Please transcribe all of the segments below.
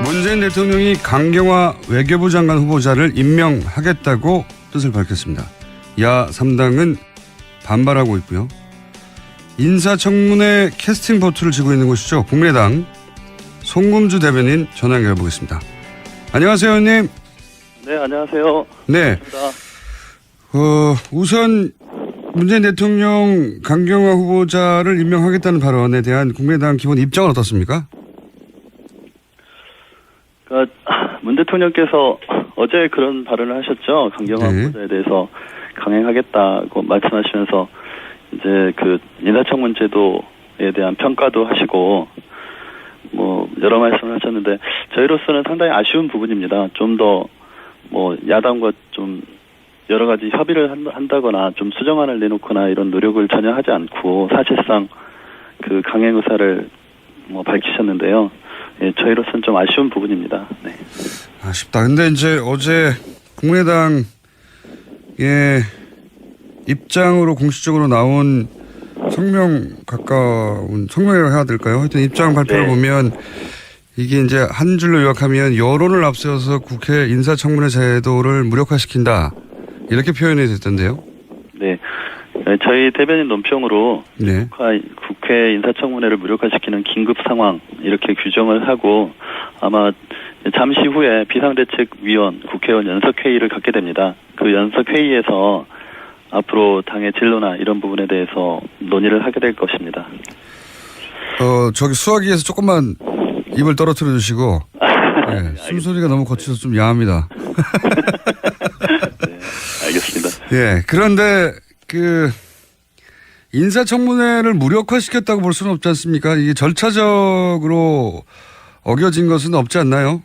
문재인 대통령이 강경화 외교부 장관 후보자를 임명하겠다고 뜻을 밝혔습니다. 야 3당은 반발하고 있고요. 인사청문회 캐스팅 보트를 쥐고 있는 곳이죠. 국민의당 송금주 대변인 전화 연결해 보겠습니다. 안녕하세요, 의원님. 네, 안녕하세요. 네. 우선 문재인 대통령 강경화 후보자를 임명하겠다는 발언에 대한 국민의당 기본 입장은 어떻습니까? 문 대통령께서 어제 그런 발언을 하셨죠. 강경화 후보자에 대해서 강행하겠다고 말씀하시면서 이제 그 인사청문 제도에 대한 평가도 하시고 뭐 여러 말씀을 하셨는데 저희로서는 상당히 아쉬운 부분입니다. 좀 더 뭐 야당과 좀 여러 가지 협의를 한다거나 좀 수정안을 내놓거나 이런 노력을 전혀 하지 않고 사실상 그 강행 의사를 뭐 밝히셨는데요. 예, 저희로서는 좀 아쉬운 부분입니다. 네. 아쉽다. 근데 이제 어제 국민의당의 입장으로 공식적으로 나온 성명이라고 해야 될까요? 하여튼 입장 발표를 보면 이게 이제 한 줄로 요약하면 여론을 앞세워서 국회 인사청문회 제도를 무력화시킨다. 이렇게 표현이 됐던데요. 네. 저희 대변인 논평으로 국회 인사청문회를 무력화시키는 긴급 상황 이렇게 규정을 하고 아마 잠시 후에 비상대책위원 국회의원 연석회의를 갖게 됩니다. 그 연석회의에서 앞으로 당의 진로나 이런 부분에 대해서 논의를 하게 될 것입니다. 저기 수화기에서 조금만 입을 떨어뜨려 주시고 네, 숨소리가 너무 거쳐서 좀 야합니다. 네, 알겠습니다. 예, 그런데 그 인사청문회를 무력화시켰다고 볼 수는 없지 않습니까? 이게 절차적으로 어겨진 것은 없지 않나요?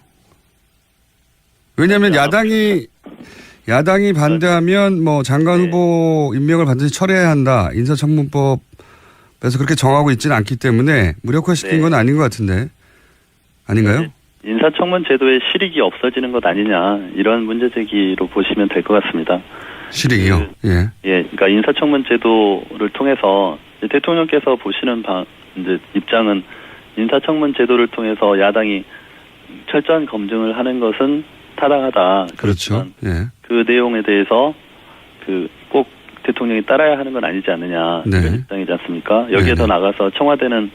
왜냐하면 야당이 반대하면 뭐 장관 후보 임명을 반드시 철회해야 한다. 인사청문법에서 그렇게 정하고 있지는 않기 때문에 무력화시킨 건 아닌 것 같은데 아닌가요? 인사청문 제도의 실익이 없어지는 것 아니냐 이런 문제 제기로 보시면 될 것 같습니다. 실익이요? 그러니까 인사청문 제도를 통해서 대통령께서 보시는 이제 입장은 인사청문 제도를 통해서 야당이 철저한 검증을 하는 것은 타당하다. 그렇죠. 그 내용에 대해서 꼭 대통령이 따라야 하는 건 아니지 않느냐 이런 입장이지 않습니까? 여기에 더 나가서 청와대는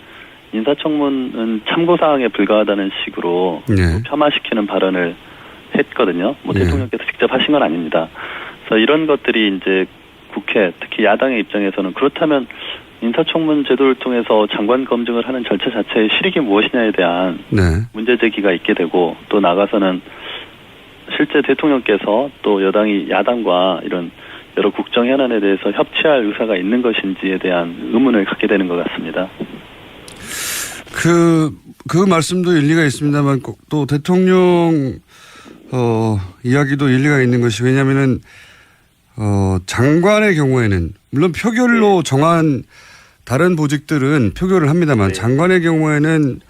인사청문은 참고사항에 불과하다는 식으로 폄하시키는 발언을 했거든요. 뭐 대통령께서 직접 하신 건 아닙니다. 그래서 이런 것들이 이제 국회, 특히 야당의 입장에서는 그렇다면 인사청문 제도를 통해서 장관 검증을 하는 절차 자체의 실익이 무엇이냐에 대한 문제 제기가 있게 되고 또 나가서는 실제 대통령께서 또 여당이 야당과 이런 여러 국정 현안에 대해서 협치할 의사가 있는 것인지에 대한 의문을 갖게 되는 것 같습니다. 그 말씀도 일리가 있습니다만 또 대통령 이야기도 일리가 있는 것이 왜냐하면은 장관의 경우에는 물론 표결로 정한 다른 보직들은 표결을 합니다만 장관의 경우에는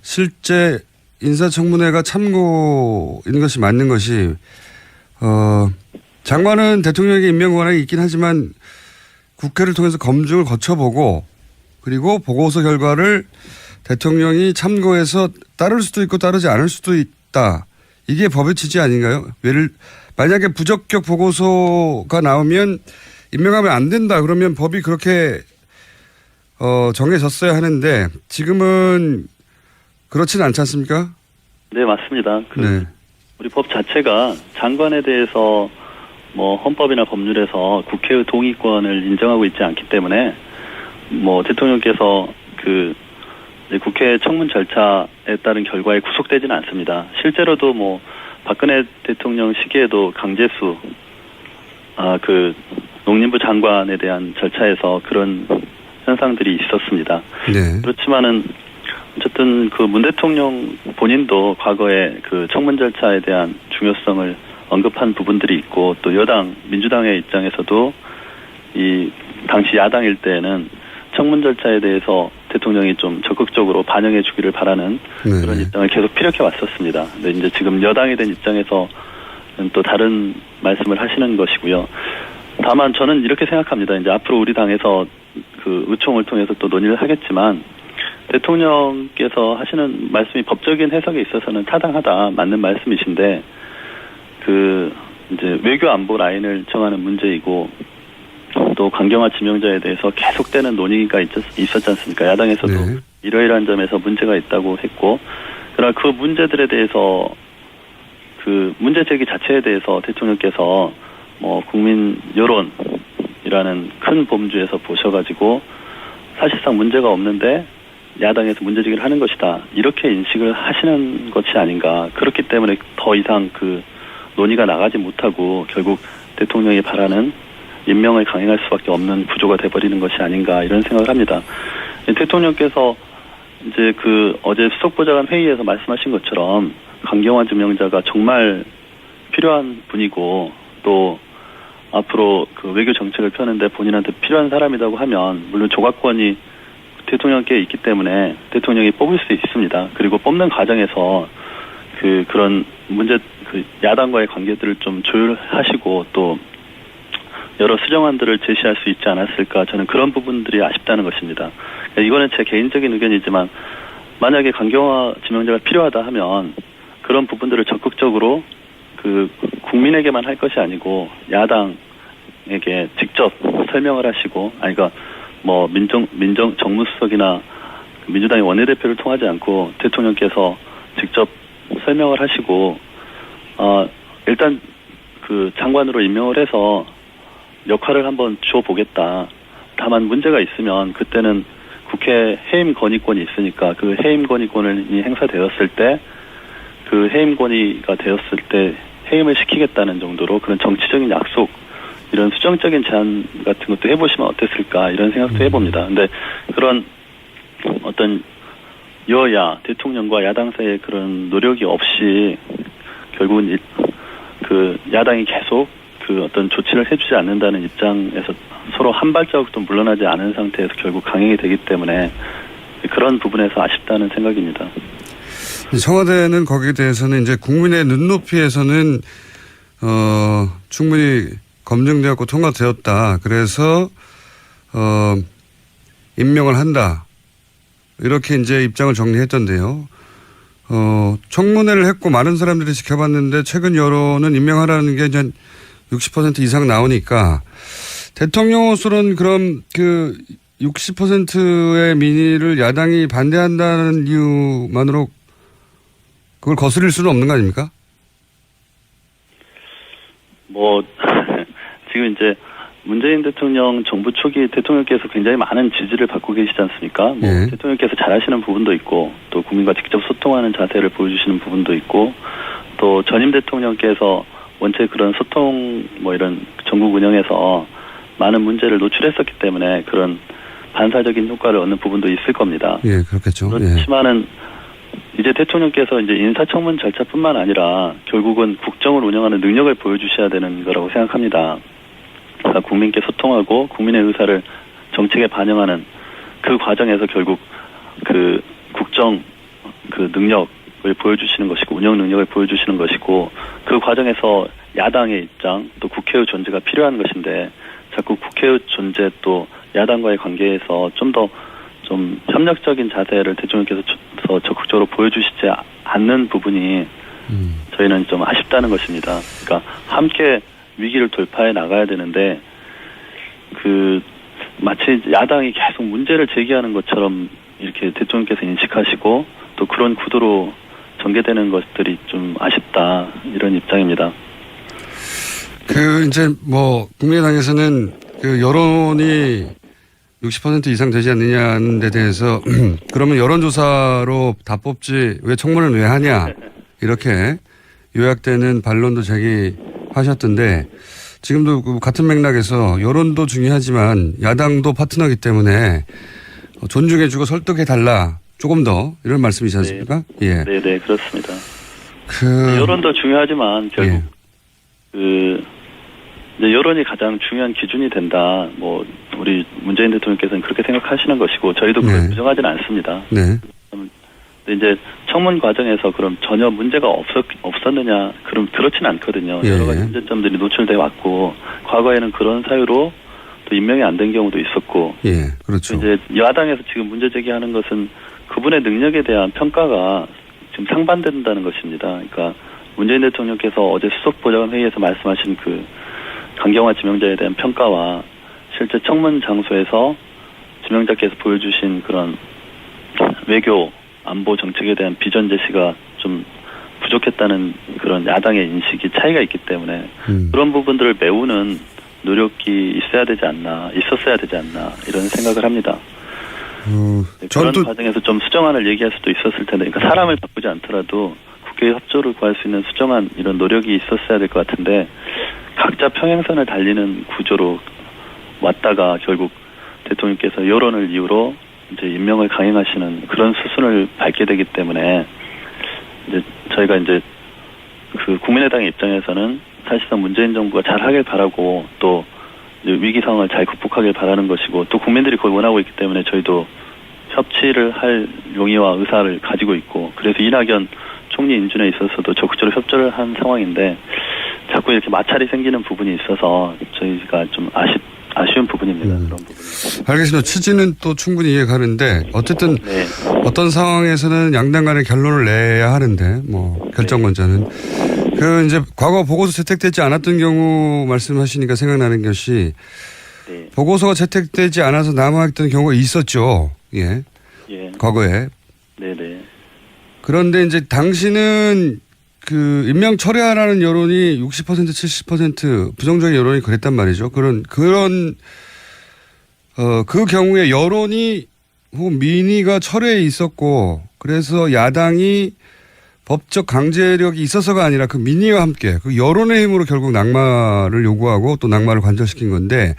실제 인사청문회가 참고인 것이 맞는 것이 장관은 대통령에게 임명 권한이 있긴 하지만 국회를 통해서 검증을 거쳐보고 그리고 보고서 결과를 대통령이 참고해서 따를 수도 있고 따르지 않을 수도 있다. 이게 법의 취지 아닌가요? 만약에 부적격 보고서가 나오면 임명하면 안 된다. 그러면 법이 그렇게 정해졌어야 하는데 지금은 그렇지는 않지 않습니까? 네, 맞습니다. 우리 법 자체가 장관에 대해서 뭐 헌법이나 법률에서 국회의 동의권을 인정하고 있지 않기 때문에 뭐 대통령께서 국회 청문 절차에 따른 결과에 구속되지는 않습니다. 실제로도 뭐 박근혜 대통령 시기에도 강제수 농림부 장관에 대한 절차에서 그런 현상들이 있었습니다. 그렇지만은 어쨌든 문 대통령 본인도 과거에 청문 절차에 대한 중요성을 언급한 부분들이 있고 또 여당 민주당의 입장에서도 이 당시 야당일 때는 청문 절차에 대해서 대통령이 좀 적극적으로 반영해 주기를 바라는 그런 입장을 계속 피력해 왔었습니다. 근데 이제 지금 여당이 된 입장에서 또 다른 말씀을 하시는 것이고요. 다만 저는 이렇게 생각합니다. 이제 앞으로 우리 당에서 의총을 통해서 또 논의를 하겠지만 대통령께서 하시는 말씀이 법적인 해석에 있어서는 타당하다, 맞는 말씀이신데, 이제 외교 안보 라인을 정하는 문제이고, 또 강경화 지명자에 대해서 계속되는 논의가 있었지 않습니까? 야당에서도 네. 이러이러한 점에서 문제가 있다고 했고, 그러나 그 문제들에 대해서 그 문제 제기 자체에 대해서 대통령께서 국민 여론이라는 큰 범주에서 보셔가지고 사실상 문제가 없는데 야당에서 문제 제기를 하는 것이다, 이렇게 인식을 하시는 것이 아닌가. 그렇기 때문에 더 이상 그 논의가 나가지 못하고 결국 대통령이 바라는 임명을 강행할 수밖에 없는 구조가 돼버리는 것이 아닌가, 이런 생각을 합니다. 대통령께서 이제 어제 수석보좌관 회의에서 말씀하신 것처럼 강경화 지명자가 정말 필요한 분이고, 또 앞으로 그 외교 정책을 펴는데 본인한테 필요한 사람이라고 하면 물론 조각권이 대통령께 있기 때문에 대통령이 뽑을 수 있습니다. 그리고 뽑는 과정에서 그런 문제, 야당과의 관계들을 좀 조율하시고 또 여러 수정안들을 제시할 수 있지 않았을까, 저는 그런 부분들이 아쉽다는 것입니다. 이거는 제 개인적인 의견이지만 만약에 강경화 지명자가 필요하다 하면 그런 부분들을 적극적으로 국민에게만 할 것이 아니고 야당에게 직접 설명을 하시고, 그러니까 정무수석이나 민주당의 원내대표를 통하지 않고 대통령께서 직접 설명을 하시고, 일단 장관으로 임명을 해서 역할을 한번 주어보겠다. 다만 문제가 있으면 그때는 국회 해임 건의권이 있으니까 그 해임 건의권이 행사되었을 때 그 해임 건의가 되었을 때 해임을 시키겠다는 정도로 그런 정치적인 약속, 이런 수정적인 제안 같은 것도 해보시면 어땠을까, 이런 생각도 해봅니다. 근데 그런 어떤 여야, 대통령과 야당 사이의 그런 노력이 없이 결국은 야당이 계속 어떤 조치를 해주지 않는다는 입장에서 서로 한 발자국도 물러나지 않은 상태에서 결국 강행이 되기 때문에 그런 부분에서 아쉽다는 생각입니다. 청와대는 거기에 대해서는 이제 국민의 눈높이에서는 충분히 검증되었고 통과되었다. 그래서 임명을 한다. 이렇게 이제 입장을 정리했던데요. 청문회를 했고 많은 사람들이 지켜봤는데 최근 여론은 임명하라는 게 이제 60% 이상 나오니까 대통령으로서는 그럼 60%의 민의를 야당이 반대한다는 이유만으로 그걸 거스릴 수는 없는 거 아닙니까? 지금 이제 문재인 대통령 정부 초기 대통령께서 굉장히 많은 지지를 받고 계시지 않습니까? 예. 대통령께서 잘하시는 부분도 있고, 또 국민과 직접 소통하는 자세를 보여주시는 부분도 있고, 또 전임 대통령께서 원체 그런 소통, 이런 전국 운영에서 많은 문제를 노출했었기 때문에 그런 반사적인 효과를 얻는 부분도 있을 겁니다. 예, 그렇겠죠. 그렇지만은 이제 대통령께서 이제 인사청문 절차뿐만 아니라 결국은 국정을 운영하는 능력을 보여주셔야 되는 거라고 생각합니다. 그러니까 국민께 소통하고 국민의 의사를 정책에 반영하는 그 과정에서 결국 국정 능력을 보여주시는 것이고 운영 능력을 보여주시는 것이고, 그 과정에서 야당의 입장 또 국회의 존재가 필요한 것인데 자꾸 국회의 존재 또 야당과의 관계에서 좀 협력적인 자세를 대통령께서 적극적으로 보여주시지 않는 부분이 저희는 좀 아쉽다는 것입니다. 그러니까 함께 위기를 돌파해 나가야 되는데 마치 야당이 계속 문제를 제기하는 것처럼 이렇게 대통령께서 인식하시고 또 그런 구도로 전개되는 것들이 좀 아쉽다, 이런 입장입니다. 이제 국민의당에서는 여론이 60% 이상 되지 않느냐는 데 대해서 그러면 여론조사로 다 뽑지 왜 청문을 왜 하냐, 이렇게 요약되는 반론도 제기하셨던데, 지금도 같은 맥락에서 여론도 중요하지만 야당도 파트너이기 때문에 존중해주고 설득해달라, 조금 더, 이런 말씀이지 않습니까? 네. 예. 네, 그렇습니다. 여론도 중요하지만 결국 이제 여론이 가장 중요한 기준이 된다. 우리 문재인 대통령께서는 그렇게 생각하시는 것이고 저희도 그걸 부정하지는 않습니다. 네. 근데 이제 청문 과정에서 그럼 전혀 문제가 없었느냐? 그럼 그렇진 않거든요. 여러 가지 문제점들이 노출돼 왔고, 과거에는 그런 사유로 또 임명이 안 된 경우도 있었고. 예, 그렇죠. 이제 야당에서 지금 문제 제기하는 것은 그분의 능력에 대한 평가가 지금 상반된다는 것입니다. 그러니까 문재인 대통령께서 어제 수석보좌관 회의에서 말씀하신 그 강경화 지명자에 대한 평가와 실제 청문 장소에서 지명자께서 보여주신 그런 외교 안보 정책에 대한 비전 제시가 좀 부족했다는 그런 야당의 인식이 차이가 있기 때문에 그런 부분들을 메우는 노력이 있어야 되지 않나, 있었어야 되지 않나 이런 생각을 합니다. 그런 과정에서 좀 수정안을 얘기할 수도 있었을 텐데, 그러니까 사람을 바꾸지 않더라도 국회의 협조를 구할 수 있는 수정안 이런 노력이 있었어야 될 것 같은데 각자 평행선을 달리는 구조로 왔다가 결국 대통령께서 여론을 이유로 이제 임명을 강행하시는 그런 수순을 밟게 되기 때문에 이제 저희가 이제 그 국민의당의 입장에서는 사실상 문재인 정부가 잘 하길 바라고 또 위기 상황을 잘 극복하길 바라는 것이고 또 국민들이 그걸 원하고 있기 때문에 저희도 협치를 할 용의와 의사를 가지고 있고 그래서 이낙연 총리 인준에 있어서도 적극적으로 협조를 한 상황인데 자꾸 이렇게 마찰이 생기는 부분이 있어서 저희가 좀 아쉬운 부분입니다. 그런 부분. 알겠습니다. 취지는 또 충분히 이해가는데 어쨌든 네. 어떤 상황에서는 양당 간의 결론을 내야 하는데 뭐 결정권자는 그 이제 과거 보고서 채택되지 않았던 경우 말씀하시니까 생각나는 것이 네. 보고서가 채택되지 않아서 남아있던 경우가 있었죠. 예. 예. 과거에. 네네. 그런데 이제 당시는 그 임명 철회하라는 여론이 60% 70% 부정적인 여론이 그랬단 말이죠. 그 경우에 여론이 혹은 민의가 철회에 있었고 그래서 야당이 법적 강제력이 있어서가 아니라 그 민의와 함께 그 여론의 힘으로 결국 낙마를 요구하고 또 낙마를 관철시킨 건데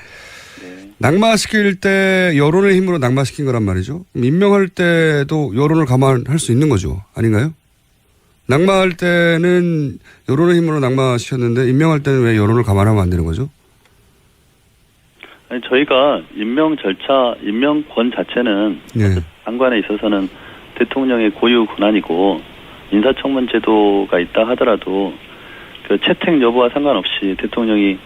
낙마시킬 때 여론의 힘으로 낙마시킨 거란 말이죠. 임명할 때도 여론을 감안할 수 있는 거죠. 아닌가요? 낙마할 때는 여론의 힘으로 낙마시켰는데 임명할 때는 왜 여론을 감안하면 안 되는 거죠? 아니, 저희가 임명 절차, 임명권 자체는 네. 장관에 있어서는 대통령의 고유 권한이고 인사청문 제도가 있다 하더라도 그 채택 여부와 상관없이 대통령이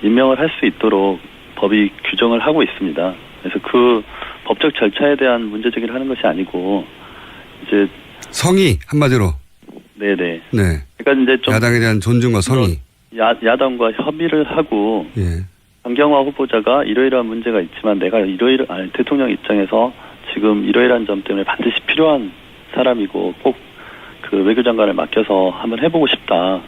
임명을 할 수 있도록 법이 규정을 하고 있습니다. 그래서 그 법적 절차에 대한 문제 제기를 하는 것이 아니고 이제 성의 한마디로. 네네. 네. 그러니까 이제 좀 야당에 대한 존중과 성의. 야당과 협의를 하고 예. 강경화 후보자가 이러이러한 문제가 있지만 내가 대통령 입장에서 지금 이러이러한 점 때문에 반드시 필요한 사람이고 꼭 그 외교장관을 맡겨서 한번 해보고 싶다.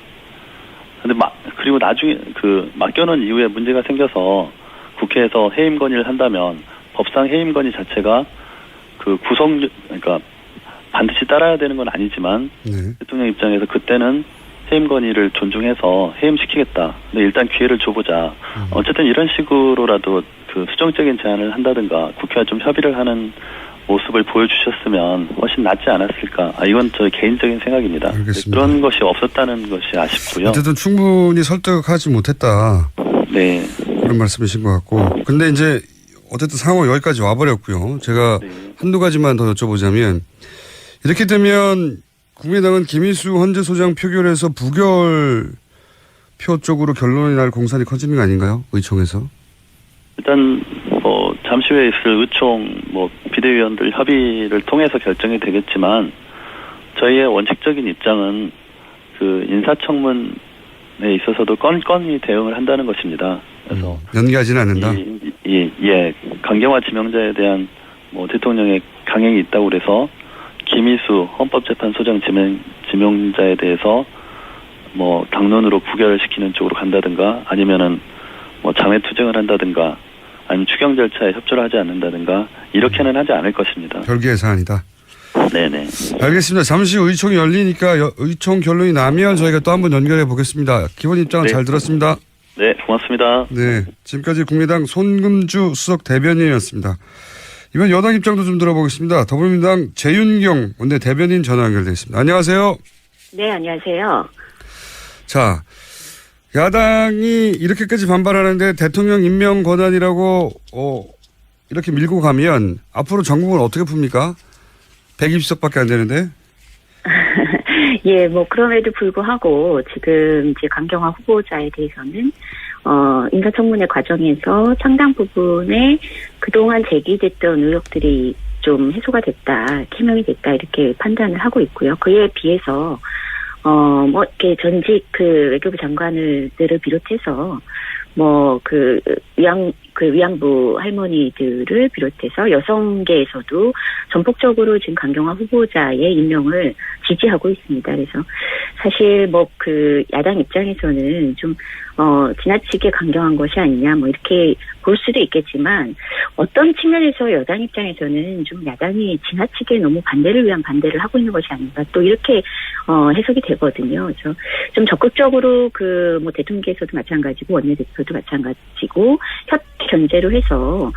근데 그리고 나중에 그 맡겨놓은 이후에 문제가 생겨서 국회에서 해임 건의를 한다면 법상 해임 건의 자체가 그 그러니까 반드시 따라야 되는 건 아니지만 네. 대통령 입장에서 그때는 해임 건의를 존중해서 해임시키겠다. 근데 일단 기회를 줘보자. 어쨌든 이런 식으로라도 그 수정적인 제안을 한다든가 국회와 좀 협의를 하는 모습을 보여주셨으면 훨씬 낫지 않았을까. 이건 저의 개인적인 생각입니다. 알겠습니다. 그런 것이 없었다는 것이 아쉽고요. 어쨌든 충분히 설득하지 못했다. 네. 그런 말씀이신 것 같고. 근데 이제 어쨌든 상황이 여기까지 와버렸고요. 제가 네. 한두 가지만 더 여쭤보자면 이렇게 되면 국민의당은 김희수 헌재소장 표결에서 부결표 쪽으로 결론이 날 공산이 커지는 거 아닌가요? 의총에서. 일단 잠시 후에 있을 의총 비대위원들 협의를 통해서 결정이 되겠지만 저희의 원칙적인 입장은 그 인사청문에 있어서도 건건히 대응을 한다는 것입니다. 그래서 연기하지는 않는다. 예, 강경화 지명자에 대한 대통령의 강행이 있다고 그래서 김희수 헌법재판소장 지명자에 대해서 당론으로 부결을 시키는 쪽으로 간다든가 아니면은 장외 투쟁을 한다든가 아니면 추경 절차에 협조를 하지 않는다든가 이렇게는 하지 않을 것입니다. 별개의 사안이다. 네네. 알겠습니다. 잠시 후 의총이 열리니까 의총 결론이 나면 저희가 또 한번 연결해 보겠습니다. 기본 입장은 네. 잘 들었습니다. 네, 고맙습니다. 네, 지금까지 국민의당 손금주 수석 대변인이었습니다. 이번 여당 입장도 좀 들어보겠습니다. 더불어민주당 재윤경 원내 대변인 전화 연결되어 있습니다. 안녕하세요. 네, 안녕하세요. 자, 야당이 이렇게까지 반발하는데 대통령 임명 권한이라고 이렇게 밀고 가면 앞으로 전국은 어떻게 풉니까? 120석밖에 안 되는데. 예, 그럼에도 불구하고 지금 이제 강경화 후보자에 대해서는 인사청문회 과정에서 상당 부분의 그동안 제기됐던 의혹들이 좀 해소가 됐다, 해명이 됐다 이렇게 판단을 하고 있고요. 그에 비해서 뭐 이렇게 전직 그 외교부 장관들을 비롯해서 뭐 위안부 할머니들을 비롯해서 여성계에서도 전폭적으로 지금 강경화 후보자의 임명을 지지하고 있습니다. 그래서 사실 뭐 그 야당 입장에서는 좀 지나치게 강경한 것이 아니냐 뭐 이렇게 볼 수도 있겠지만 어떤 측면에서 여당 입장에서는 좀 야당이 지나치게 너무 반대를 위한 반대를 하고 있는 것이 아닌가 또 이렇게 해석이 되거든요. 그래서 좀 적극적으로 그 뭐 대통령께서도 마찬가지고 원내대표도 마찬가지고 협 견제로 해서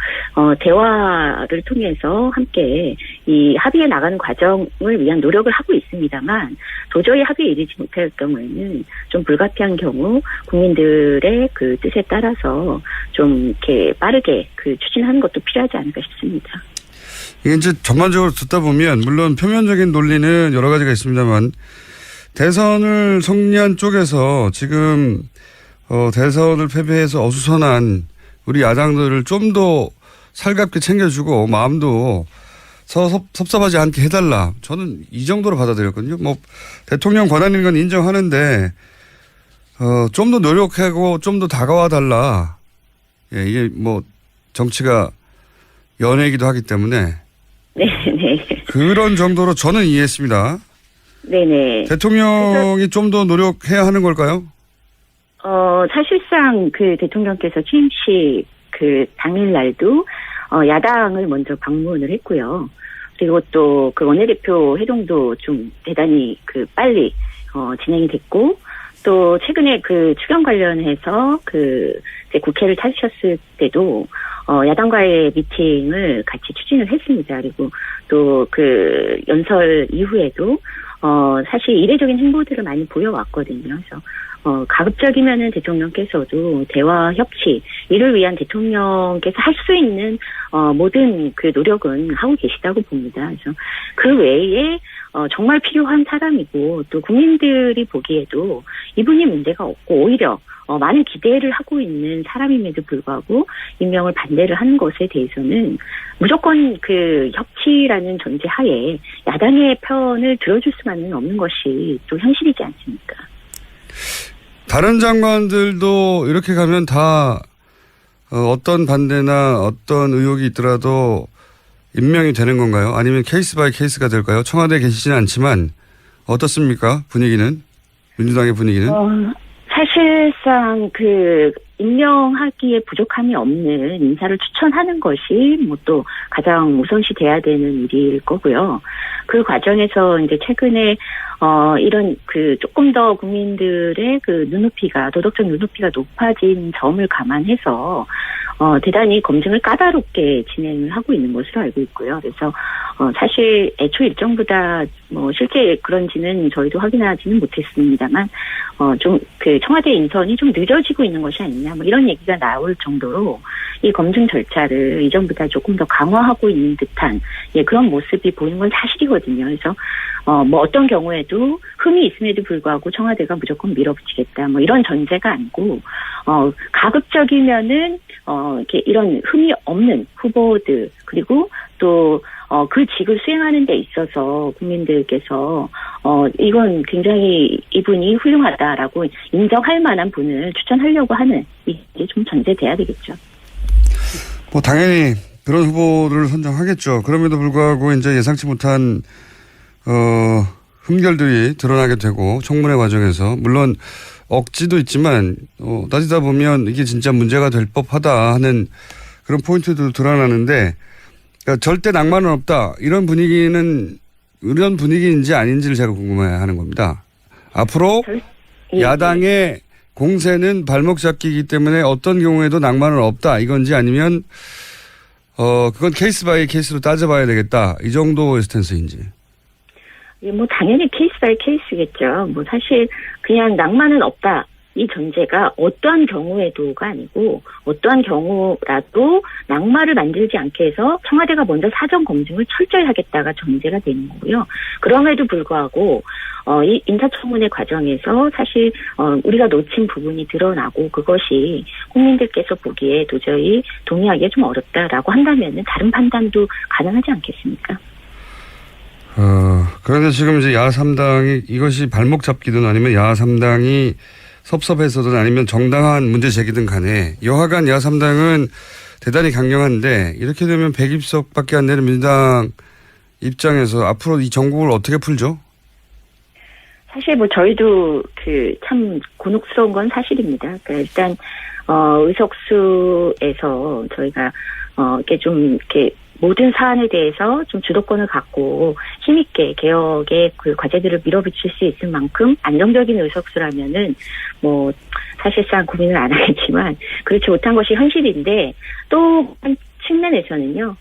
대화를 통해서 함께 이 합의에 나가는 과정을 위한 노력을 하고 있습니다만 도저히 합의에 이르지 못할 경우에는 좀 불가피한 경우 국민들의 그 뜻에 따라서 좀 이렇게 빠르게 그 추진하는 것도 필요하지 않을까 싶습니다. 이게 이제 전반적으로 듣다 보면 물론 표면적인 논리는 여러 가지가 있습니다만 대선을 승리한 쪽에서 지금 대선을 패배해서 어수선한 우리 야당들을 좀 더 살갑게 챙겨주고 마음도 섭섭하지 않게 해달라. 저는 이 정도로 받아들였거든요. 뭐 대통령 권한인 건 인정하는데 좀 더 노력하고 좀 더 다가와 달라. 예, 이게 뭐 정치가 연예이기도 하기 때문에 네네. 그런 정도로 저는 이해했습니다. 네네. 대통령이 좀 더 노력해야 하는 걸까요? 사실상 그 대통령께서 취임식 그 당일날도 야당을 먼저 방문을 했고요. 그리고 또 그 원내대표 회동도 좀 대단히 그 빨리 진행이 됐고 또 최근에 그 추경 관련해서 그 이제 국회를 찾으셨을 때도 야당과의 미팅을 같이 추진을 했습니다. 그리고 또 그 연설 이후에도 사실 이례적인 행보들을 많이 보여왔거든요. 그래서 가급적이면은 대통령께서도 대화 협치 이를 위한 대통령께서 할 수 있는 모든 그 노력은 하고 계시다고 봅니다. 그래서 그 외에 정말 필요한 사람이고 또 국민들이 보기에도 이분이 문제가 없고 오히려 많은 기대를 하고 있는 사람임에도 불구하고 임명을 반대를 하는 것에 대해서는 무조건 그 협치라는 전제 하에 야당의 편을 들어줄 수만은 없는 것이 또 현실이지 않습니까? 다른 장관들도 이렇게 가면 다 어떤 반대나 어떤 의혹이 있더라도 임명이 되는 건가요? 아니면 케이스 바이 케이스가 될까요? 청와대에 계시지는 않지만 어떻습니까? 분위기는? 민주당의 분위기는? 사실상 그 임명하기에 부족함이 없는 인사를 추천하는 것이 뭐 또 가장 우선시 돼야 되는 일일 거고요. 그 과정에서 이제 최근에 이런 그 조금 더 국민들의 그 눈높이가 도덕적 눈높이가 높아진 점을 감안해서 대단히 검증을 까다롭게 진행을 하고 있는 것으로 알고 있고요. 그래서 사실 애초 일정보다 뭐 실제 그런지는 저희도 확인하지는 못했습니다만 좀 그 청와대 인선이 좀 늦어지고 있는 것이 아니냐 뭐 이런 얘기가 나올 정도로 이 검증 절차를 이전보다 조금 더 강화하고 있는 듯한 그런 모습이 보이는 건 사실이거든요. 그래서 뭐 어떤 경우에도 흠이 있음에도 불구하고 청와대가 무조건 밀어붙이겠다 뭐 이런 전제가 아니고 가급적이면은 이렇게 이런 흠이 없는 후보들 그리고 또 그 직을 수행하는 데 있어서 국민들께서 이건 굉장히 이분이 훌륭하다라고 인정할 만한 분을 추천하려고 하는 이게 좀 전제돼야 되겠죠. 뭐 당연히 그런 후보들을 선정하겠죠. 그럼에도 불구하고 이제 예상치 못한 흠결들이 드러나게 되고 청문회 과정에서 물론 억지도 있지만 따지다 보면 이게 진짜 문제가 될 법하다 하는 그런 포인트도 드러나는데 그러니까 절대 낭만은 없다. 이런 분위기인지 아닌지를 제가 궁금해하는 겁니다. 앞으로 야당의 공세는 발목 잡기이기 때문에 어떤 경우에도 낭만은 없다. 이건지 아니면 그건 케이스 바이 케이스로 따져봐야 되겠다. 이 정도의 스탠스인지. 뭐 당연히 케이스 바이 케이스겠죠. 뭐 사실 그냥 낭만은 없다. 이 전제가 어떠한 경우에도가 아니고 어떠한 경우라도 낙마를 만들지 않게 해서 청와대가 먼저 사전 검증을 철저히 하겠다가 전제가 되는 거고요. 그럼에도 불구하고 이 인사청문회 과정에서 사실 우리가 놓친 부분이 드러나고 그것이 국민들께서 보기에 도저히 동의하기가 좀 어렵다라고 한다면은 다른 판단도 가능하지 않겠습니까? 그런데 지금 이제 야3당이 이것이 발목 잡기든 아니면 야3당이 섭섭해서든 아니면 정당한 문제 제기든 간에 여하간 야3당은 대단히 강경한데 이렇게 되면 120석밖에 안 되는 민주당 입장에서 앞으로 이 정국을 어떻게 풀죠? 사실 뭐 저희도 참 곤혹스러운 건 사실입니다. 그러니까 일단 의석수에서 저희가 이렇게 좀 이렇게 모든 사안에 대해서 좀 주도권을 갖고 힘있게 개혁의 그 과제들을 밀어붙일 수 있을 만큼 안정적인 의석수라면은 뭐 사실상 고민을 안 하겠지만 그렇지 못한 것이 현실인데 또 한 측면에서는요.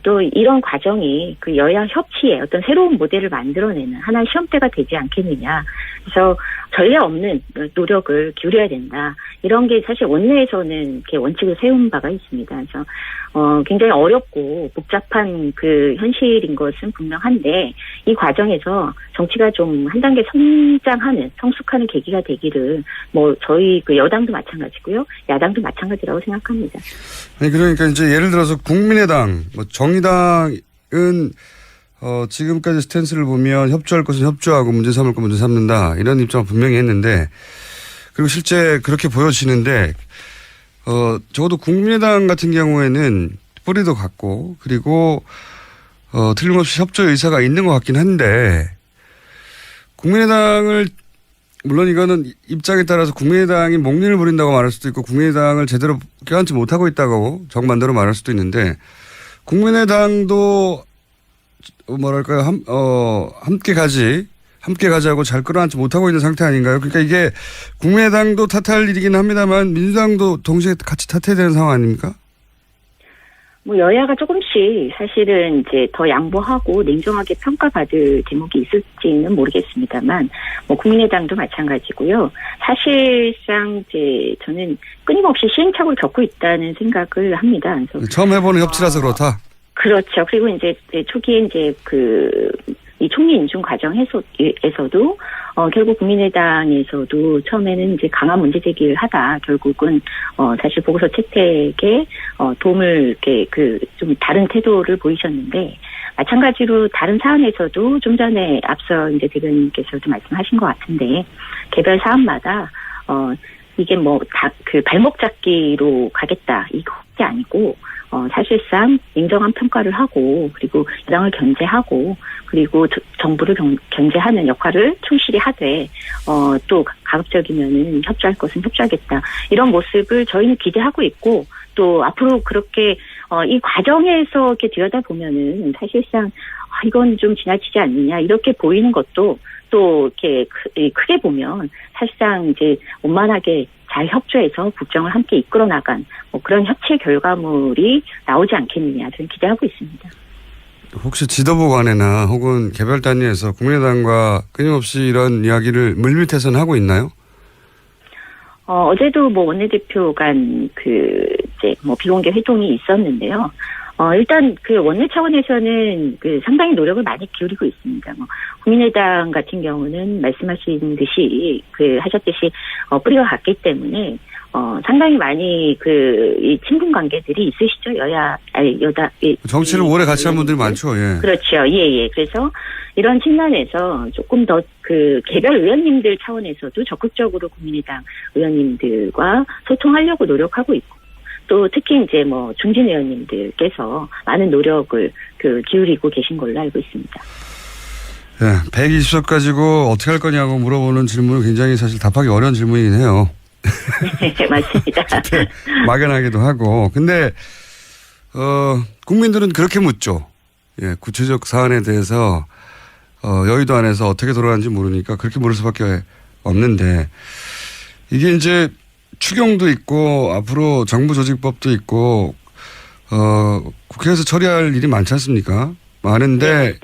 또 이런 과정이 그 여야 협치의 어떤 새로운 모델을 만들어내는 하나의 시험대가 되지 않겠느냐. 그래서 전례 없는 노력을 기울여야 된다. 이런 게 사실 원내에서는 이렇게 원칙을 세운 바가 있습니다. 그래서 굉장히 어렵고 복잡한 그 현실인 것은 분명한데 이 과정에서 정치가 좀 한 단계 성장하는 성숙하는 계기가 되기를 뭐 저희 그 여당도 마찬가지고요. 야당도 마찬가지라고 생각합니다. 아니 그러니까 이제 예를 들어서 국민의당, 뭐 정의당은 지금까지 스탠스를 보면 협조할 것은 협조하고 문제 삼을 건 문제 삼는다 이런 입장을 분명히 했는데 그리고 실제 그렇게 보여지는데 적어도 국민의당 같은 경우에는 뿌리도 같고 그리고 틀림없이 협조 의사가 있는 것 같긴 한데 국민의당을 물론 이거는 입장에 따라서 국민의당이 목리를 부린다고 말할 수도 있고 국민의당을 제대로 껴안지 못하고 있다고 정반대로 말할 수도 있는데 국민의당도 뭐랄까요 함께 가자고 잘 끌어안지 못하고 있는 상태 아닌가요? 그러니까 이게 국민의당도 탓할 일이긴 합니다만 민주당도 동시에 같이 탓해야 되는 상황 아닙니까? 뭐 여야가 조금씩 사실은 이제 더 양보하고 냉정하게 평가받을 대목이 있을지는 모르겠습니다만 뭐 국민의당도 마찬가지고요. 사실상 이제 저는 끊임없이 시행착오를 겪고 있다는 생각을 합니다. 그래서 처음 해보는 협치라서 그렇다. 그렇죠. 그리고 이제 초기에 이제 이 총리 인준 과정에서도 결국 국민의당에서도 처음에는 이제 강한 문제 제기를 하다 결국은 사실 보고서 채택에 도움을 이렇게 좀 다른 태도를 보이셨는데 마찬가지로 다른 사안에서도 좀 전에 앞서 이제 대변인께서도 말씀하신 것 같은데 개별 사안마다 이게 뭐 다 발목 잡기로 가겠다 이것이 아니고 사실상 냉정한 평가를 하고 그리고 여당을 견제하고 그리고 정부를 견제하는 역할을 충실히 하되 또 가급적이면은 협조할 것은 협조하겠다 이런 모습을 저희는 기대하고 있고 또 앞으로 그렇게 이 과정에서 이렇게 들여다 보면은 사실상 이건 좀 지나치지 않느냐 이렇게 보이는 것도 또 이렇게 크게 보면 사실상 이제 원만하게 잘 협조해서 국정을 함께 이끌어 나간 뭐 그런 협치의 결과물이 나오지 않겠느냐 저는 기대하고 있습니다. 혹시 지도부 간에나 혹은 개별 단위에서 국민의당과 끊임없이 이런 이야기를 물밑에서는 하고 있나요? 어제도 뭐 원내대표 간 이제 뭐 비공개 회동이 있었는데요. 일단 원내 차원에서는 상당히 노력을 많이 기울이고 있습니다. 뭐 국민의당 같은 경우는 말씀하신 듯이 하셨듯이 뿌리가 같기 때문에 상당히 많이 이 친분 관계들이 있으시죠. 여당 정치를 오래 같이 한 분들이 많죠. 예. 그렇죠. 예. 그래서 이런 측면에서 조금 더 개별 의원님들 차원에서도 적극적으로 국민의당 의원님들과 소통하려고 노력하고 있고. 또 특히 이제 뭐 중진 의원님들께서 많은 노력을 기울이고 계신 걸로 알고 있습니다. 네, 120석 가지고 어떻게 할 거냐고 물어보는 질문은 굉장히 사실 답하기 어려운 질문이긴 해요. 네, 맞습니다. 막연하기도 하고. 근데 국민들은 그렇게 묻죠. 예, 구체적 사안에 대해서 여의도 안에서 어떻게 돌아가는지 모르니까 그렇게 물을 수밖에 없는데 이게 이제 추경도 있고 앞으로 정부조직법도 있고 국회에서 처리할 일이 많지 않습니까? 많은데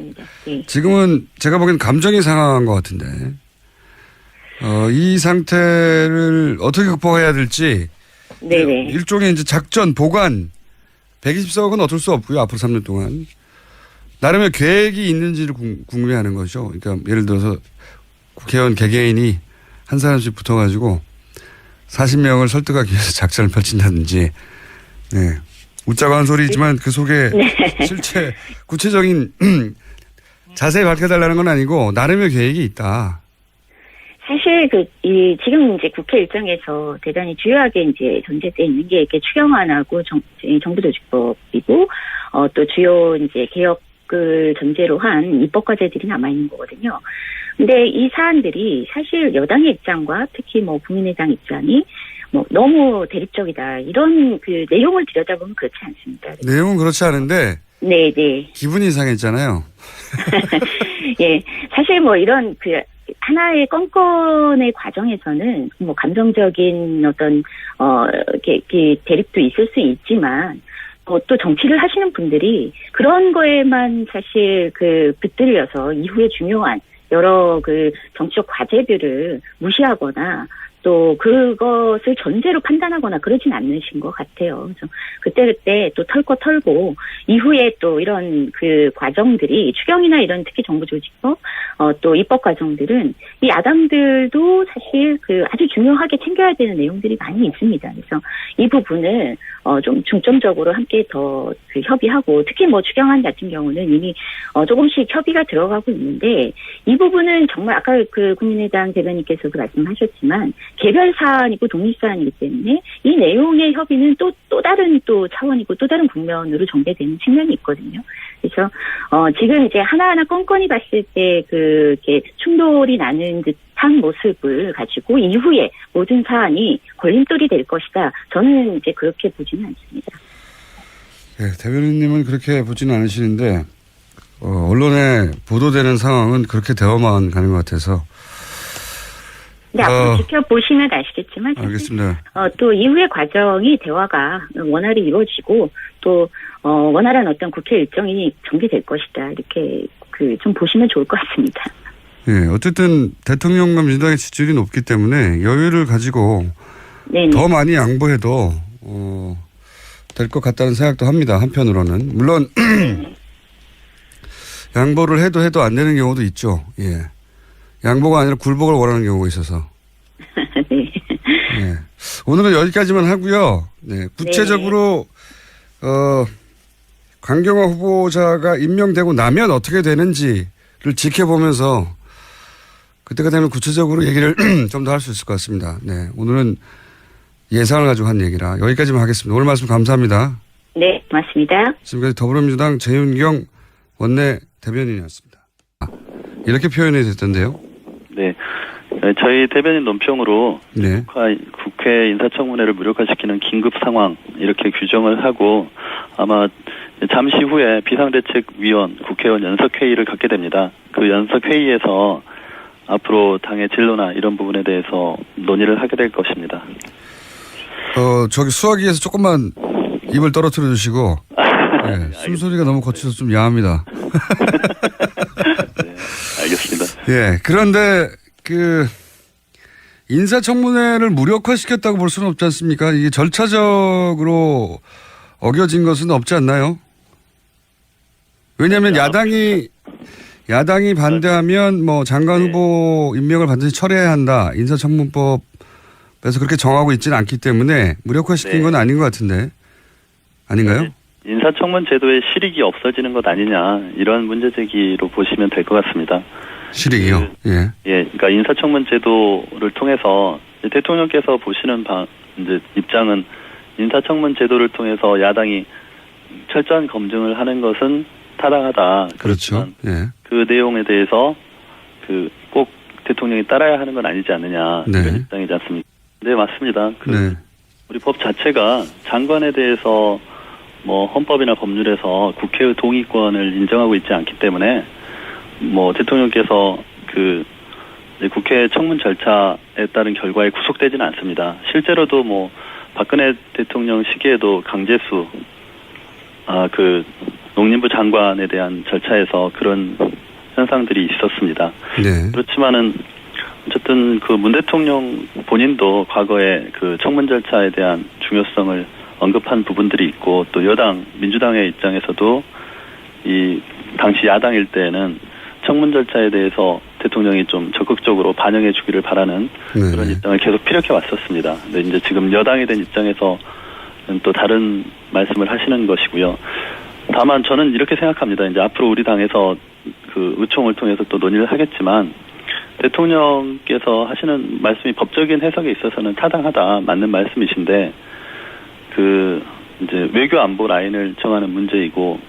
네. 지금은 제가 보기엔 감정이 상한 것 같은데. 이 상태를 어떻게 극복해야 될지 네네. 일종의 이제 작전 보관 120석은 어쩔 수 없고요. 앞으로 3년 동안 나름의 계획이 있는지를 궁금해하는 거죠. 그러니까 예를 들어서 국회의원 개개인이 한 사람씩 붙어가지고 40명을 설득하기 위해서 작전을 펼친다든지. 네. 웃자고 한 소리지만 그 속에 네. 실제 구체적인 자세히 밝혀달라는 건 아니고 나름의 계획이 있다. 사실 지금 이제 국회 일정에서 대단히 주요하게 이제 전제돼 있는 게 이렇게 추경안하고 정부조직법이고 또 주요 이제 개혁을 전제로 한 입법 과제들이 남아 있는 거거든요. 근데 이 사안들이 사실 여당의 입장과 특히 뭐 국민의당 입장이 뭐 너무 대립적이다 이런 그 내용을 들여다보면 그렇지 않습니다. 내용은 그렇지 않은데. 네네. 기분이 이상했잖아요. 예, 사실 뭐 이런 하나의 건건의 과정에서는 뭐 감정적인 어떤 이렇게 대립도 있을 수 있지만 또 정치를 하시는 분들이 그런 거에만 사실 붙들려서 이후에 중요한 여러 정치적 과제들을 무시하거나 또 그것을 전제로 판단하거나 그러진 않으신 것 같아요. 그래서 그때 또 털 거 털고 이후에 또 이런 과정들이 추경이나 이런 특히 정부조직법 또 입법 과정들은 이 야당들도 사실 아주 중요하게 챙겨야 되는 내용들이 많이 있습니다. 그래서 이 부분을 좀 중점적으로 함께 더 협의하고 특히 뭐 추경안 같은 경우는 이미 조금씩 협의가 들어가고 있는데 이 부분은 정말 아까 국민의당 대변인께서도 말씀하셨지만 개별 사안이고 독립 사안이기 때문에 이 내용의 협의는 또 다른 또 차원이고 또 다른 국면으로 전개되는 측면이 있거든요. 그래서 지금 이제 하나하나 건건히 봤을 때 이렇게 충돌이 나는 듯한 모습을 가지고 이후에 모든 사안이 걸림돌이 될 것이다. 저는 이제 그렇게 보지는 않습니다. 네, 대변인님은 그렇게 보지는 않으시는데 언론에 보도되는 상황은 그렇게 되어만 가는 것 같아서. 네, 앞으로 지켜보시면 아시겠지만 알겠습니다. 또 이후의 과정이 대화가 원활히 이루어지고 또 원활한 어떤 국회 일정이 전개될 것이다. 이렇게 좀 보시면 좋을 것 같습니다. 네, 어쨌든 대통령과 민주당의 지지율이 높기 때문에 여유를 가지고 네네. 더 많이 양보해도 될 것 같다는 생각도 합니다. 한편으로는 물론 양보를 해도 안 되는 경우도 있죠. 예. 양보가 아니라 굴복을 원하는 경우가 있어서. 네. 네. 오늘은 여기까지만 하고요. 네. 구체적으로 강경화 후보자가 임명되고 나면 어떻게 되는지를 지켜보면서 그때가 되면 구체적으로 얘기를 좀 더 할 수 있을 것 같습니다. 네. 오늘은 예상을 가지고 한 얘기라 여기까지만 하겠습니다. 오늘 말씀 감사합니다. 네, 고맙습니다. 지금까지 더불어민주당 재윤경 원내 대변인이었습니다. 이렇게 표현이 됐던데요. 네. 저희 대변인 논평으로 네. 국회 인사청문회를 무력화시키는 긴급 상황 이렇게 규정을 하고 아마 잠시 후에 비상대책위원 국회의원 연석회의를 갖게 됩니다. 그 연석회의에서 앞으로 당의 진로나 이런 부분에 대해서 논의를 하게 될 것입니다. 저기 수화기에서 조금만 입을 떨어뜨려 주시고 네, 숨소리가 너무 거쳐서 좀 야합니다. 네, 알겠습니다. 예, 그런데 인사청문회를 무력화시켰다고 볼 수는 없지 않습니까? 이게 절차적으로 어겨진 것은 없지 않나요? 왜냐하면 야당이 반대하면 뭐 장관 후보 임명을 반드시 철회해야 한다. 인사청문법에서 그렇게 정하고 있지는 않기 때문에 무력화시킨 건 아닌 것 같은데 아닌가요? 네. 인사청문 제도의 실익이 없어지는 것 아니냐 이런 문제 제기로 보시면 될 것 같습니다. 실익이요? 예. 그러니까 인사청문 제도를 통해서 대통령께서 보시는 이제 입장은 인사청문 제도를 통해서 야당이 철저한 검증을 하는 것은 타당하다. 그렇죠. 예. 그 내용에 대해서 꼭 대통령이 따라야 하는 건 아니지 않느냐 네. 이런 입장이지 않습니까? 네, 맞습니다. 네. 우리 법 자체가 장관에 대해서 뭐 헌법이나 법률에서 국회의 동의권을 인정하고 있지 않기 때문에 뭐 대통령께서 국회 청문 절차에 따른 결과에 구속되지는 않습니다. 실제로도 뭐 박근혜 대통령 시기에도 강제수 농림부 장관에 대한 절차에서 그런 현상들이 있었습니다. 네. 그렇지만은 어쨌든 어쨌든 그 문 대통령 본인도 과거에 그 청문 절차에 대한 중요성을 언급한 부분들이 있고 또 여당 민주당의 입장에서도 이 당시 야당일 때에는 청문 절차에 대해서 대통령이 좀 적극적으로 반영해 주기를 바라는 네네. 그런 입장을 계속 피력해 왔었습니다. 근데 이제 지금 여당이 된 입장에서는 또 다른 말씀을 하시는 것이고요. 다만 저는 이렇게 생각합니다. 이제 앞으로 우리 당에서 그 의총을 통해서 또 논의를 하겠지만 대통령께서 하시는 말씀이 법적인 해석에 있어서는 타당하다 맞는 말씀이신데 그 이제 외교 안보 라인을 정하는 문제이고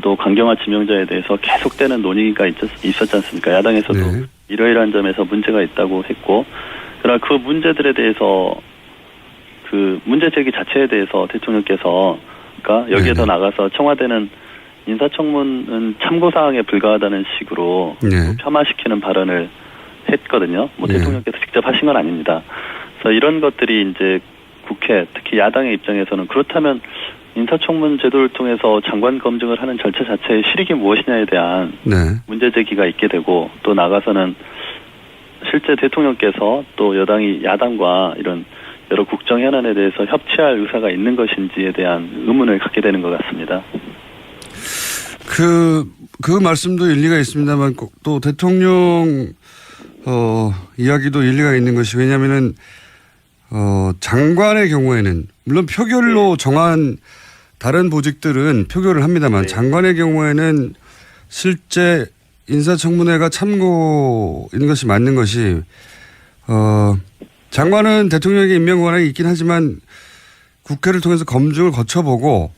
또 강경화 지명자에 대해서 계속되는 논의가 있었지 않습니까? 야당에서도 네. 이러이러한 점에서 문제가 있다고 했고 그러나 그 문제들에 대해서 그 문제 제기 자체에 대해서 대통령께서 그러니까 여기에 더 나가서 청와대는 인사청문은 참고사항에 불과하다는 식으로 네. 폄하시키는 발언을 했거든요. 뭐 네. 대통령께서 직접 하신 건 아닙니다. 그래서 이런 것들이 이제 국회 특히 야당의 입장에서는 그렇다면 인사청문 제도를 통해서 장관 검증을 하는 절차 자체의 실익이 무엇이냐에 대한 네. 문제 제기가 있게 되고 또 나가서는 실제 대통령께서 또 여당이 야당과 이런 여러 국정 현안에 대해서 협치할 의사가 있는 것인지에 대한 의문을 갖게 되는 것 같습니다. 그 말씀도 일리가 있습니다만 또 대통령 이야기도 일리가 있는 것이 왜냐하면은 장관의 경우에는 물론 표결로 정한 다른 보직들은 표결을 합니다만 네. 장관의 경우에는 실제 인사청문회가 참고인 것이 맞는 것이 장관은 대통령에게 임명 권한이 있긴 하지만 국회를 통해서 검증을 거쳐보고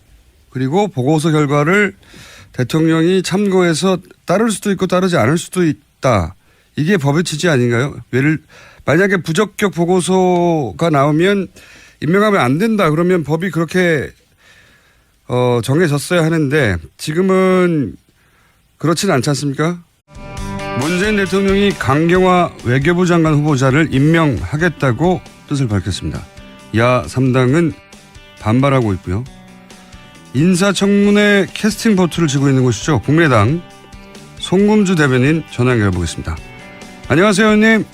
그리고 보고서 결과를 대통령이 참고해서 따를 수도 있고 따르지 않을 수도 있다. 이게 법의 취지 아닌가요? 만약에 부적격 보고서가 나오면 임명하면 안 된다. 그러면 법이 그렇게 정해졌어야 하는데 지금은 그렇지는 않지 않습니까? 문재인 대통령이 강경화 외교부 장관 후보자를 임명하겠다고 뜻을 밝혔습니다. 야 3당은 반발하고 있고요. 인사청문회 캐스팅 보트를 쥐고 있는 곳이죠. 국민의당 송금주 대변인 전화 연결해 보겠습니다. 안녕하세요, 의원님.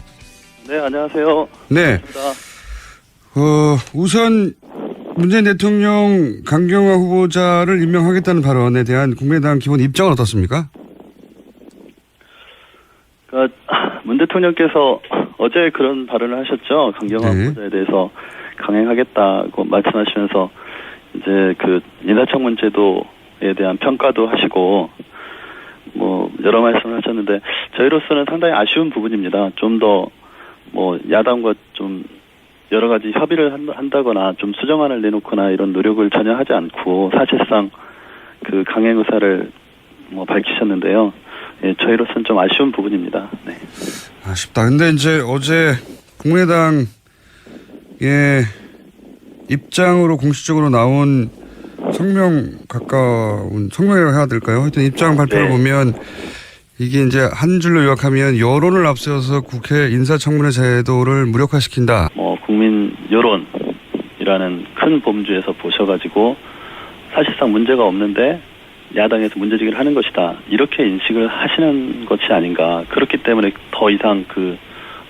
네, 안녕하세요. 네. 반갑습니다. 우선 문재인 대통령 강경화 후보자를 임명하겠다는 발언에 대한 국민의당 기본 입장은 어떻습니까? 그러니까 문 대통령께서 어제 그런 발언을 하셨죠. 강경화 네. 후보자에 대해서 강행하겠다고 말씀하시면서 이제 그 인사청문 제도에 대한 평가도 하시고 뭐 여러 말씀을 하셨는데 저희로서는 상당히 아쉬운 부분입니다. 좀 더 뭐 야당과 좀 여러 가지 협의를 한다거나 좀 수정안을 내놓거나 이런 노력을 전혀 하지 않고 사실상 그 강행 의사를 뭐 밝히셨는데요. 예, 저희로서는 좀 아쉬운 부분입니다. 네. 아쉽다. 근데 이제 어제 국민의당의 입장으로 공식적으로 나온 성명이라고 해야 될까요? 하여튼 입장 발표를 네. 보면 이게 이제 한 줄로 요약하면 여론을 앞세워서 국회 인사청문회 제도를 무력화시킨다. 국민 여론이라는 큰 범주에서 보셔가지고 사실상 문제가 없는데 야당에서 문제제기를 하는 것이다. 이렇게 인식을 하시는 것이 아닌가. 그렇기 때문에 더 이상 그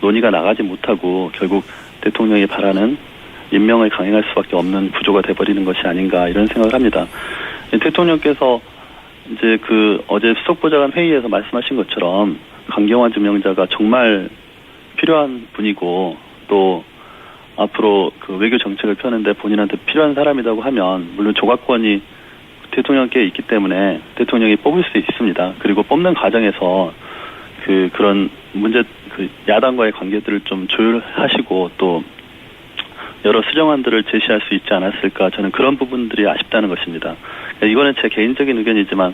논의가 나가지 못하고 결국 대통령이 바라는 임명을 강행할 수밖에 없는 구조가 돼버리는 것이 아닌가 이런 생각을 합니다. 대통령께서 이제 그 어제 수석보좌관 회의에서 말씀하신 것처럼 강경화 지명자가 정말 필요한 분이고 또 앞으로 그 외교 정책을 펴는데 본인한테 필요한 사람이라고 하면 물론 조각권이 대통령께 있기 때문에 대통령이 뽑을 수 있습니다. 그리고 뽑는 과정에서 그런 문제 야당과의 관계들을 좀 조율하시고 또 여러 수정안들을 제시할 수 있지 않았을까 저는 그런 부분들이 아쉽다는 것입니다. 이거는 제 개인적인 의견이지만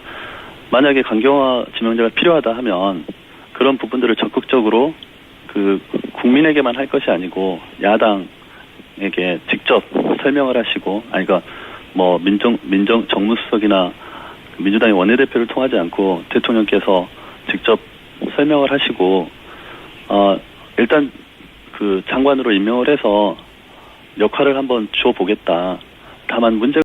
만약에 강경화 지명자가 필요하다 하면 그런 부분들을 적극적으로 그 국민에게만 할 것이 아니고 야당에게 직접 설명을 하시고 그러니까 뭐 정무수석이나 민주당의 원내대표를 통하지 않고 대통령께서 직접 설명을 하시고 일단 그 장관으로 임명을 해서 역할을 한번 주어보겠다. 다만 문제가